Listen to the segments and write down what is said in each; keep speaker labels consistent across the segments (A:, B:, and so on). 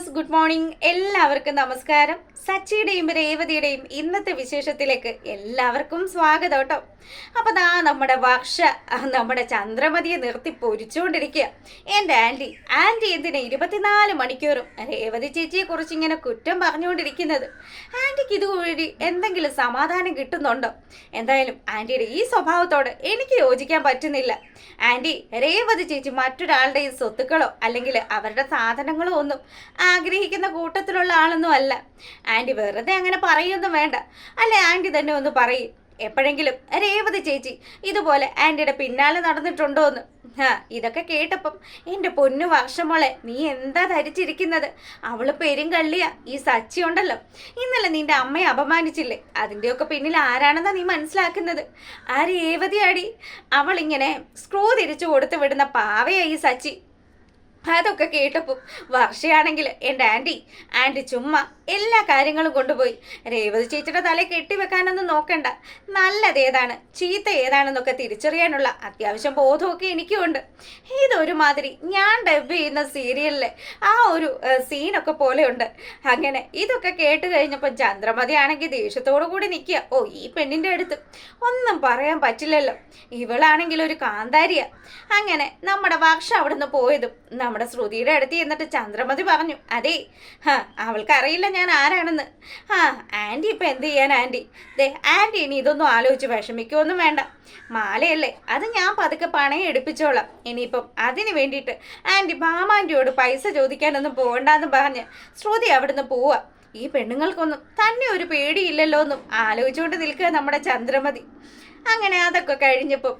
A: Viewers good morning. എല്ലാവർക്കും നമസ്കാരം. സച്ചിയുടെയും രേവതിയുടെയും ഇന്നത്തെ വിശേഷത്തിലേക്ക് എല്ലാവർക്കും സ്വാഗതം കേട്ടോ. അപ്പൊ നമ്മുടെ വർഷ നമ്മുടെ ചന്ദ്രമതിയെ നിർത്തി പൊരിച്ചുകൊണ്ടിരിക്കുക. എൻ്റെ ആൻറ്റി എന്തിനാ 24 മണിക്കൂറും രേവതി ചേച്ചിയെ കുറിച്ച് ഇങ്ങനെ കുറ്റം പറഞ്ഞുകൊണ്ടിരിക്കുന്നത്? ആൻറ്റിക്ക് ഇതുവഴി എന്തെങ്കിലും സമാധാനം കിട്ടുന്നുണ്ടോ? എന്തായാലും ആൻറ്റിയുടെ ഈ സ്വഭാവത്തോട് എനിക്ക് യോജിക്കാൻ പറ്റുന്നില്ല. ആൻറ്റി, രേവതി ചേച്ചി മറ്റൊരാളുടെ സ്വത്തുക്കളോ അല്ലെങ്കിൽ അവരുടെ സാധനങ്ങളോ ഒന്നും ആഗ്രഹിക്കുന്ന കൂട്ടത്തിലുള്ള ആളൊന്നും അല്ല. ആൻറ്റി വെറുതെ അങ്ങനെ പറയൊന്നും വേണ്ട. അല്ലെ, ആൻറ്റി തന്നെ ഒന്ന് പറയും. എപ്പോഴെങ്കിലും രേവതി ചേച്ചി ഇതുപോലെ ആൻറ്റിയുടെ പിന്നാലെ നടന്നിട്ടുണ്ടോ എന്ന്? ഇതൊക്കെ കേട്ടപ്പം എൻ്റെ പൊന്നു വർഷമോളെ, നീ എന്താ ധരിച്ചിരിക്കുന്നത്? അവള് പെരുങ്കള്ളിയാ. ഈ സച്ചി ഉണ്ടല്ലോ, ഇന്നലെ നിന്റെ അമ്മയെ അപമാനിച്ചില്ലേ? അതിൻ്റെയൊക്കെ പിന്നിൽ ആരാണെന്നാ നീ മനസ്സിലാക്കുന്നത്? ആ രേവതിയാടി. അവളിങ്ങനെ സ്ക്രൂ തിരിച്ചു കൊടുത്ത് വിടുന്ന പാവയാ ഈ സച്ചി. അതൊക്കെ കേട്ടപ്പോൾ വർഷയാണെങ്കിൽ എൻ്റെ ആൻറ്റി ചുമ്മാ എല്ലാ കാര്യങ്ങളും കൊണ്ടുപോയി രേവതി ചേച്ചിയുടെ തല കെട്ടിവെക്കാനൊന്നും നോക്കണ്ട. നല്ലത് ഏതാണ് ചീത്ത ഏതാണെന്നൊക്കെ തിരിച്ചറിയാനുള്ള അത്യാവശ്യം ബോധമൊക്കെ എനിക്കുമുണ്ട്. ഇതൊരുമാതിരി ഞാൻ ഡബ് ചെയ്യുന്ന സീരിയലിലെ ആ ഒരു സീനൊക്കെ പോലെയുണ്ട്. അങ്ങനെ ഇതൊക്കെ കേട്ട് കഴിഞ്ഞപ്പോൾ ചന്ദ്രമതി ആണെങ്കിൽ ദേഷ്യത്തോടു കൂടി നിൽക്കുക. ഈ പെണ്ണിൻ്റെ അടുത്ത് ഒന്നും പറയാൻ പറ്റില്ലല്ലോ, ഇവളാണെങ്കിൽ ഒരു കാന്താരിയാ. അങ്ങനെ നമ്മുടെ വർഷ അവിടുന്ന് പോയതും നമ്മുടെ ശ്രുതിയുടെ അടുത്ത് എന്നിട്ട് ചന്ദ്രമതി പറഞ്ഞു, അതേ അവൾക്കറിയില്ല ഞാൻ ആരാണെന്ന്. ആൻറ്റി ഇപ്പം എന്ത് ചെയ്യാൻ ആൻറ്റി? ആൻറ്റി ഇനി ഇതൊന്നും ആലോചിച്ച് വിഷമിക്കുമൊന്നും വേണ്ട. മാലയല്ലേ, അത് ഞാൻ പതുക്കെ പണയം എടുപ്പിച്ചോളാം. ഇനിയിപ്പം അതിന് വേണ്ടിയിട്ട് ആൻറ്റി ഭാമാൻറ്റിയോട് പൈസ ചോദിക്കാനൊന്നും പോകണ്ടെന്ന് പറഞ്ഞ് ശ്രുതി അവിടുന്ന് പോവാ. ഈ പെണ്ണുങ്ങൾക്കൊന്നും തന്നെ ഒരു പേടിയില്ലല്ലോ എന്നും ആലോചിച്ചുകൊണ്ട് നിൽക്കുക നമ്മുടെ ചന്ദ്രമതി. അങ്ങനെ അതൊക്കെ കഴിഞ്ഞപ്പോൾ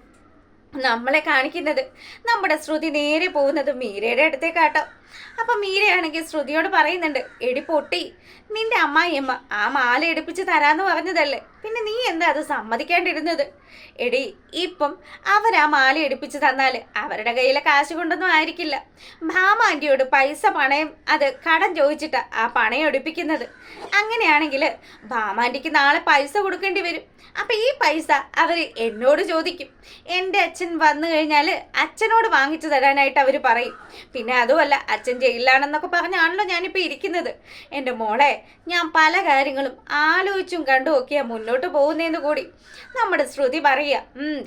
A: നമ്മളെ കാണിക്കുന്നത് നമ്മുടെ ശ്രുതി നേരെ പോകുന്നത് മീരയുടെ അടുത്തേക്കാട്ടോ. അപ്പം മീരയാണെങ്കിൽ ശ്രുതിയോട് പറയുന്നുണ്ട്, എടി പൊട്ടി, നിന്റെ അമ്മായിയമ്മ ആ മാല എടുപ്പിച്ച് തരാന്ന് പറഞ്ഞതല്ലേ, പിന്നെ നീ എന്താ അത് സമ്മതിക്കാണ്ടിരുന്നത്? എടി, ഇപ്പം അവരാ മാല എടുപ്പിച്ച് തന്നാൽ അവരുടെ കയ്യിലെ കാശ് കൊണ്ടൊന്നും ആയിരിക്കില്ല. ഭാമാൻറ്റിയോട് പൈസ പണയം അത് കടം ചോദിച്ചിട്ടാ ആ പണയം എടുപ്പിക്കുന്നത്. അങ്ങനെയാണെങ്കിൽ ഭാമാൻറ്റിക്ക് നാളെ പൈസ കൊടുക്കേണ്ടി വരും. അപ്പം ഈ പൈസ അവർ എന്നോട് ചോദിക്കും. എൻ്റെ അച്ഛൻ വന്നു കഴിഞ്ഞാൽ അച്ഛനോട് വാങ്ങിച്ചു തരാനായിട്ട് അവർ പറയും. പിന്നെ അതുമല്ല, അച്ഛൻ ജയിലിലാണെന്നൊക്കെ പറഞ്ഞാണല്ലോ ഞാനിപ്പോൾ ഇരിക്കുന്നത്. എൻ്റെ മോളെ, ഞാൻ പല കാര്യങ്ങളും ആലോചിച്ചും കണ്ടുമൊക്കെയാണ് മുന്നോട്ട് പോകുന്നതെന്ന് കൂടി നമ്മുടെ ശ്രുതി പറയുക.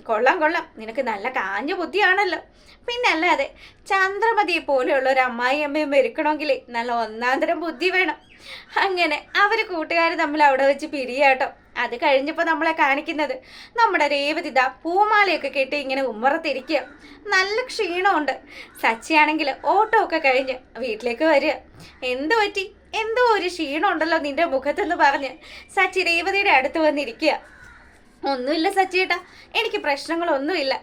A: കൊള്ളാം കൊള്ളാം, നിനക്ക് നല്ല കാഞ്ഞ ബുദ്ധിയാണല്ലോ. പിന്നെ അല്ലാതെ ചന്ദ്രമതിയെ പോലെയുള്ള ഒരു അമ്മായി അമ്മയും വെറുക്കണമെങ്കിൽ നല്ല ഒന്നാന്തരം ബുദ്ധി വേണം. അങ്ങനെ അവർ കൂട്ടുകാർ തമ്മിൽ അവിടെ വെച്ച് പിരിയാട്ടോ. അത് കഴിഞ്ഞപ്പോൾ നമ്മളെ കാണിക്കുന്നത് നമ്മുടെ രേവതിത പൂമാലയൊക്കെ കെട്ടി ഇങ്ങനെ ഉമ്മറത്തിരിക്കുക. നല്ല ക്ഷീണമുണ്ട്. സച്ചിയാണെങ്കിൽ ഓട്ടോ ഒക്കെ കഴിഞ്ഞ് വീട്ടിലേക്ക് വരിക. എന്തു പറ്റി? എന്തോ ഒരു ക്ഷീണം ഉണ്ടല്ലോ നിന്റെ മുഖത്തെന്ന് പറഞ്ഞ് സച്ചി രേവതിയുടെ അടുത്ത് വന്നിരിക്കുക. ഒന്നുമില്ല സച്ചിയേട്ടാ, എനിക്ക് പ്രശ്നങ്ങളൊന്നുമില്ല.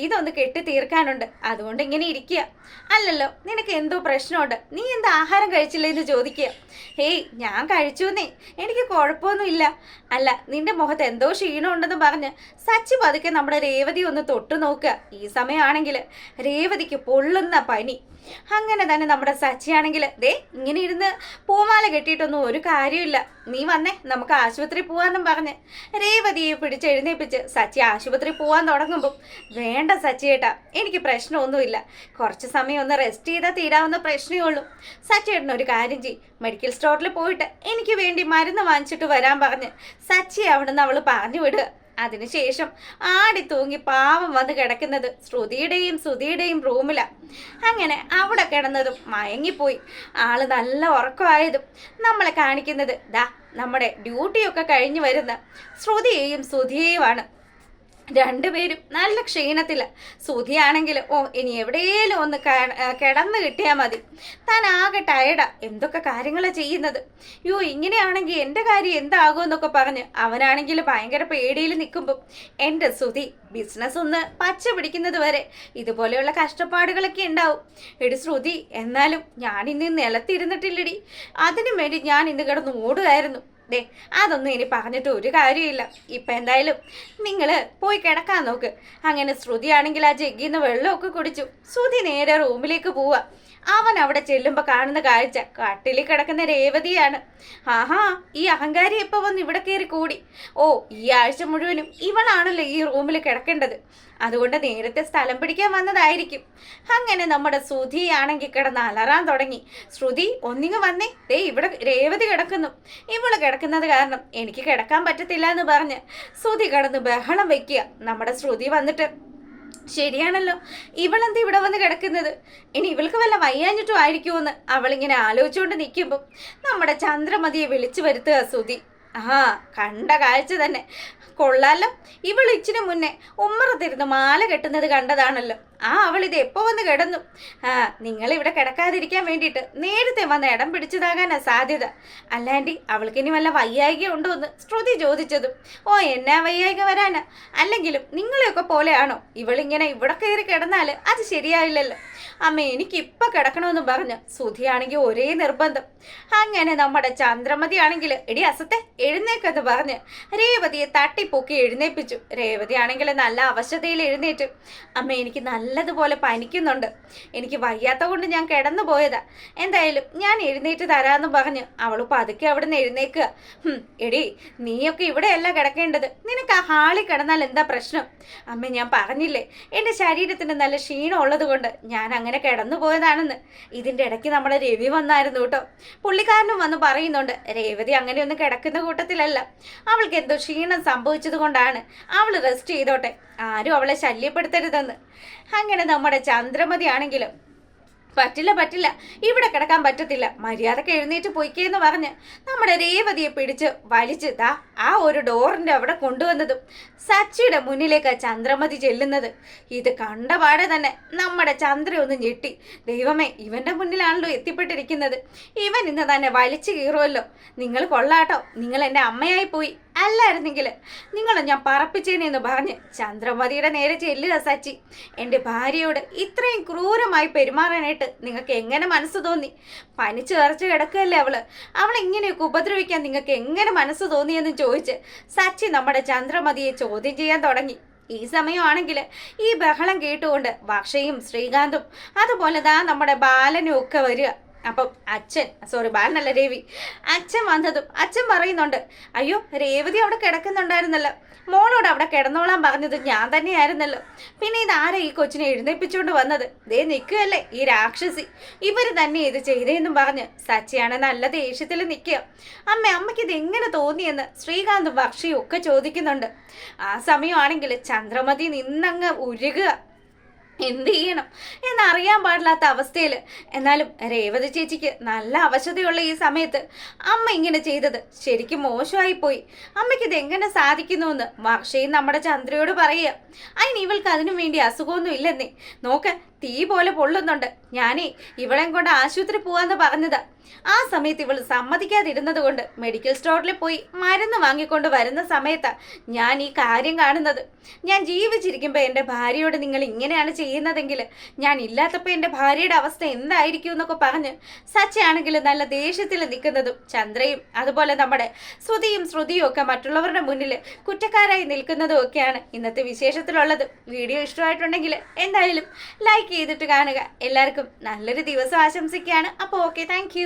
A: ഇതൊന്ന് കെട്ടി തീർക്കാനുണ്ട്, അതുകൊണ്ട് ഇങ്ങനെ ഇരിക്കുക. അല്ലല്ലോ, നിനക്ക് എന്തോ പ്രശ്നമുണ്ട്, നീ എന്താ ആഹാരം കഴിച്ചില്ലെന്ന് ചോദിക്കുക. ഞാൻ കഴിച്ചുവെന്നേ, എനിക്ക് കുഴപ്പമൊന്നുമില്ല. അല്ല, നിന്റെ മുഖത്ത് എന്തോ ക്ഷീണമുണ്ടെന്ന് പറഞ്ഞ് സച്ചി പതുക്കെ നമ്മുടെ രേവതി ഒന്ന് തൊട്ടു നോക്കുക. ഈ സമയമാണെങ്കിൽ രേവതിക്ക് പൊള്ളുന്ന പനി. അങ്ങനെ തന്നെ നമ്മുടെ സച്ചിയാണെങ്കിൽ ഇങ്ങനെ ഇരുന്ന് പൂമാല കെട്ടിയിട്ടൊന്നും ഒരു കാര്യമില്ല. നീ വന്നേ, നമുക്ക് ആശുപത്രി പോവാന്നും പറഞ്ഞ് രേവതിയെ പിടിച്ചെഴുന്നേപ്പിച്ച് സച്ചി ആശുപത്രി പോവാൻ തുടങ്ങുമ്പോൾ, വേണ്ട സച്ചിയേട്ടാ, എനിക്ക് പ്രശ്നമൊന്നുമില്ല, കുറച്ച് സമയം ഒന്ന് റെസ്റ്റ് ചെയ്താൽ തീരാവുന്ന പ്രശ്നമേ ഉള്ളൂ. സച്ചിയേട്ടനൊരു കാര്യം ചെയ്യും, മെഡിക്കൽ സ്റ്റോറിൽ പോയിട്ട് എനിക്ക് വേണ്ടി മരുന്ന് വാങ്ങിച്ചിട്ട് വരാൻ പറഞ്ഞ് സച്ചി അവിടുന്ന് അവൾ പറഞ്ഞു വിടുക. അതിനുശേഷം ആടി തൂങ്ങി പാവം വന്ന് കിടക്കുന്നത് ശ്രുതിയുടെയും സുധിയുടെയും റൂമിലാണ്. അങ്ങനെ അവിടെ കിടന്നതും മയങ്ങിപ്പോയി ആള് നല്ല ഉറക്കമായതും നമ്മളെ കാണിക്കുന്നത് നമ്മുടെ ഡ്യൂട്ടിയൊക്കെ കഴിഞ്ഞു വരുന്ന ശ്രുതിയെയും സുധിയെയുമാണ്. രണ്ടുപേരും നല്ല ക്ഷീണത്തില്. സുധിയാണെങ്കിൽ ഇനി എവിടെയെങ്കിലും ഒന്ന് കിടന്ന് കിട്ടിയാൽ മതി, താൻ ആകെ ടയർഡാ, എന്തൊക്കെ കാര്യങ്ങളാണ് ചെയ്യുന്നത്. ഇങ്ങനെയാണെങ്കിൽ എൻ്റെ കാര്യം എന്താകുമെന്നൊക്കെ പറഞ്ഞ് അവനാണെങ്കിൽ ഭയങ്കര പേടിയിൽ നിൽക്കുമ്പോൾ എൻ്റെ സുധി ബിസിനസ് ഒന്ന് പച്ച പിടിക്കുന്നത് വരെ ഇതുപോലെയുള്ള കഷ്ടപ്പാടുകളൊക്കെ ഉണ്ടാവും. എടി ശ്രുതി, എന്നാലും ഞാൻ ഇന്ന് നിലത്തിരുന്നിട്ടില്ലടി, അതിനു വേണ്ടി ഞാൻ ഇന്ന് കിടന്ന് ഓടുകയായിരുന്നു. അതൊന്നും ഇനി പറഞ്ഞിട്ട് ഒരു കാര്യമില്ല. ഇപ്പം എന്തായാലും നിങ്ങൾ പോയി കിടക്കാൻ നോക്ക്. അങ്ങനെ ശ്രുതിയാണെങ്കിൽ ആ ജഗ്ഗിന്ന് വെള്ളമൊക്കെ കുടിച്ചു. ശ്രുതി നേരെ റൂമിലേക്ക് പോവാ. അവൻ അവിടെ ചെല്ലുമ്പോൾ കാണുന്ന കാഴ്ച കട്ടിലിൽ കിടക്കുന്ന രേവതിയാണ്. ആഹാ, ഈ അഹങ്കാരി എപ്പോൾ വന്ന് ഇവിടെ കയറി കൂടി? ഓ, ഈ ആഴ്ച മുഴുവനും ഇവളാണല്ലോ ഈ റൂമിൽ കിടക്കേണ്ടത്. അതുകൊണ്ട് നേരത്തെ സ്ഥലം പിടിക്കാൻ വന്നതായിരിക്കും. അങ്ങനെ നമ്മുടെ ശ്രുതിയാണെങ്കിൽ കിടന്ന് അലറാൻ തുടങ്ങി. ശ്രുതി, ഒന്നിങ്ങ് വന്നേ, ദേ ഇവിടെ രേവതി കിടക്കുന്നു. ഇവള് കിടക്കുന്നത് കാരണം എനിക്ക് കിടക്കാൻ പറ്റത്തില്ല എന്ന് പറഞ്ഞ് ശ്രുതി കിടന്ന് ബഹളം വെക്കുക. നമ്മുടെ ശ്രുതി വന്നിട്ട്, ശരിയാണല്ലോ, ഇവളെന്ത് ഇവിടെ വന്ന് കിടക്കുന്നത്? ഇനി ഇവൾക്ക് വല്ല വയ്യാഞ്ഞിട്ടും ആയിരിക്കുമെന്ന് അവളിങ്ങനെ ആലോചിച്ചുകൊണ്ട് നിൽക്കുമ്പോൾ നമ്മുടെ ചന്ദ്രമതിയെ വിളിച്ചു വരുത്തുക ശ്രുതി. ആ, കണ്ട കാഴ്ച തന്നെ കൊള്ളാലോ. ഇവൾ ഇച്ചിരി മുന്നേ ഉമ്മറത്തിരുന്ന് മാല കെട്ടുന്നത് കണ്ടതാണല്ലോ. അവൾ ഇത് എപ്പോൾ വന്ന് കിടന്നു? നിങ്ങളിവിടെ കിടക്കാതിരിക്കാൻ വേണ്ടിയിട്ട് നേരത്തെ വന്ന് ഇടം പിടിച്ചതാകാനാ സാധ്യത. അല്ലാണ്ടി അവൾക്കിനി വല്ല വയ്യായിക ഉണ്ടോ എന്ന് ശ്രുതി ചോദിച്ചതും, ഓ, എന്നാ വയ്യായിക വരാനാ? അല്ലെങ്കിലും നിങ്ങളെയൊക്കെ പോലെയാണോ ഇവളിങ്ങനെ ഇവിടെ കയറി കിടന്നാൽ അത് ശരിയായില്ലല്ലോ. അമ്മ, എനിക്കിപ്പോൾ കിടക്കണമെന്ന് പറഞ്ഞു ശ്രുതിയാണെങ്കിൽ ഒരേ നിർബന്ധം. അങ്ങനെ നമ്മുടെ ചന്ദ്രമതി ആണെങ്കിൽ, എടി അസത്തെ, എഴുന്നേക്കെന്ന് പറഞ്ഞ് രേവതിയെ തട്ടിപ്പൊക്കി എഴുന്നേപ്പിച്ചു. രേവതി ആണെങ്കിൽ നല്ല അവശതയിൽ എഴുന്നേറ്റ്. അമ്മ, എനിക്ക് നല്ലതുപോലെ പനിക്കുന്നുണ്ട്, എനിക്ക് വയ്യാത്ത കൊണ്ട് ഞാൻ കിടന്നു പോയതാ. എന്തായാലും ഞാൻ എഴുന്നേറ്റ് തരാമെന്ന് പറഞ്ഞ് അവൾ പതുക്കെ അവിടെ നിന്ന് എഴുന്നേക്കുക. എടി, നീയൊക്കെ ഇവിടെയല്ല കിടക്കേണ്ടത്, നിനക്ക് ആ ഹാളിൽ കിടന്നാൽ എന്താ പ്രശ്നം? അമ്മ, ഞാൻ പറഞ്ഞില്ലേ, എൻ്റെ ശരീരത്തിന് നല്ല ക്ഷീണം ഉള്ളത് കൊണ്ട് ഞാൻ അങ്ങനെ കിടന്നു പോയതാണെന്ന്. ഇതിൻ്റെ ഇടയ്ക്ക് നമ്മുടെ രവി വന്നായിരുന്നു കേട്ടോ. പുള്ളിക്കാരനും വന്ന് പറയുന്നുണ്ട്, രേവതി അങ്ങനെയൊന്നും കിടക്കുന്ന കൂട്ടത്തിലല്ല, അവൾക്ക് എന്തോ ക്ഷീണം സംഭവിച്ചത് കൊണ്ടാണ്, അവൾ റെസ്റ്റ് ചെയ്തോട്ടെ, ആരും അവളെ ശല്യപ്പെടുത്തരുതെന്ന്. അങ്ങനെ നമ്മുടെ ചന്ദ്രമതി ആണെങ്കിലും, പറ്റില്ല, ഇവിടെ കിടക്കാൻ പറ്റത്തില്ല, മര്യാദക്ക് എഴുന്നേറ്റ് പൊയ്ക്കേന്ന് പറഞ്ഞ് നമ്മുടെ രേവതിയെ പിടിച്ച് വലിച്ച് ആ ഒരു ഡോറിൻ്റെ അവിടെ കൊണ്ടുവന്നതും സച്ചിയുടെ മുന്നിലേക്ക് ചന്ദ്രമതി ചെല്ലുന്നത്. ഇത് കണ്ടപാടെ തന്നെ നമ്മുടെ ചന്ദ്ര ഒന്ന് ഞെട്ടി. ദൈവമേ, ഇവൻ്റെ മുന്നിലാണല്ലോ എത്തിപ്പെട്ടിരിക്കുന്നത്, ഇവൻ ഇന്ന് തന്നെ വലിച്ചു കീറുമല്ലോ. നിങ്ങൾ കൊള്ളാട്ടോ, നിങ്ങൾ എൻ്റെ അമ്മയായി പോയി, അല്ലായിരുന്നെങ്കിൽ നിങ്ങളെ ഞാൻ പറപ്പിച്ചേനെന്ന് പറഞ്ഞ് ചന്ദ്രമതിയുടെ നേരെ ചെല്ലുക. സച്ചി, എൻ്റെ ഭാര്യയോട് ഇത്രയും ക്രൂരമായി പെരുമാറാനായിട്ട് നിങ്ങൾക്ക് എങ്ങനെ മനസ്സ് തോന്നി? പനിച്ചു കറച്ച് കിടക്കുകയല്ലേ അവളെ ഇങ്ങനെയൊക്കെ ഉപദ്രവിക്കാൻ നിങ്ങൾക്ക് എങ്ങനെ മനസ്സ് തോന്നിയെന്ന് ചോദിച്ച് സച്ചി നമ്മുടെ ചന്ദ്രമതിയെ ചോദ്യം ചെയ്യാൻ തുടങ്ങി. ഈ സമയമാണെങ്കിൽ ഈ ബഹളം കേട്ടുകൊണ്ട് വർഷയും ശ്രീകാന്തും അതുപോലെ നമ്മുടെ ബാലനും ഒക്കെ വരിക. അപ്പം ബാലനല്ല, രവി അച്ഛൻ വന്നതും അച്ഛൻ പറയുന്നുണ്ട്, അയ്യോ, രേവതി അവിടെ കിടക്കുന്നുണ്ടായിരുന്നല്ലോ, മോളോട് അവിടെ കിടന്നോളാൻ പറഞ്ഞത് ഞാൻ തന്നെയായിരുന്നല്ലോ, പിന്നെ ഇതാരാ ഈ കൊച്ചിനെ എഴുന്നേൽപ്പിച്ചുകൊണ്ട് വന്നത്? ദേ നിൽക്കുകയല്ലേ ഈ രാക്ഷസി, ഇവർ തന്നെ ഇത് ചെയ്തേന്നും പറഞ്ഞ് സച്ചിയാണ് നല്ല ദേഷ്യത്തിൽ നിൽക്കുക. അമ്മയ്ക്ക് ഇത് എങ്ങനെ തോന്നിയെന്ന് ശ്രീകാന്തും വർഷയും ഒക്കെ ചോദിക്കുന്നുണ്ട്. ആ സമയമാണെങ്കിൽ ചന്ദ്രമതി നിന്നങ്ങ് ഉരുകുക. എന്ത് ചെയ്യണം എന്നറിയാൻ പാടില്ലാത്ത അവസ്ഥയിൽ. എന്നാലും രേവതി ചേച്ചിക്ക് നല്ല അവശതയുള്ള ഈ സമയത്ത് അമ്മ ഇങ്ങനെ ചെയ്തത് ശരിക്കും മോശമായിപ്പോയി. അമ്മയ്ക്ക് ഇത് എങ്ങനെ സാധിക്കുന്നുവെന്ന് വർഷയും നമ്മുടെ ചന്ദ്രയോട് പറയുക. അതിന് ഇവൾക്ക് അതിനു വേണ്ടി അസുഖമൊന്നും ഇല്ലെന്നേ, നോക്ക് തീ പോലെ പൊള്ളുന്നുണ്ട്, ഞാനേ ഇവളെയും കൊണ്ട് ആശുപത്രി പോവാന്ന് പറഞ്ഞതാ. ആ സമയത്ത് ഇവൾ സമ്മതിക്കാതിരുന്നത് കൊണ്ട് മെഡിക്കൽ സ്റ്റോറിൽ പോയി മരുന്ന് വാങ്ങിക്കൊണ്ട് വരുന്ന സമയത്താണ് ഞാൻ ഈ കാര്യം കാണുന്നത്. ഞാൻ ജീവിച്ചിരിക്കുമ്പോൾ എൻ്റെ ഭാര്യയോട് നിങ്ങൾ ഇങ്ങനെയാണ് ചെയ്യുന്നതെങ്കിൽ ഞാൻ ഇല്ലാത്തപ്പോൾ എൻ്റെ ഭാര്യയുടെ അവസ്ഥ എന്തായിരിക്കും എന്നൊക്കെ പറഞ്ഞ് സച്ചയാണെങ്കിൽ നല്ല ദേഷ്യത്തിൽ നിൽക്കുന്നതും ചന്ദ്രയും അതുപോലെ നമ്മുടെ ശ്രുതിയും ഒക്കെ മറ്റുള്ളവരുടെ മുന്നിൽ കുറ്റക്കാരായി നിൽക്കുന്നതും ഒക്കെയാണ് ഇന്നത്തെ വിശേഷത്തിലുള്ളത്. വീഡിയോ ഇഷ്ടമായിട്ടുണ്ടെങ്കിൽ എന്തായാലും ലൈക്ക് ചെയ്തിട്ട് കാണുക. എല്ലാവർക്കും നല്ലൊരു ദിവസം ആശംസിക്കുകയാണ്. അപ്പോൾ ഓക്കെ, താങ്ക്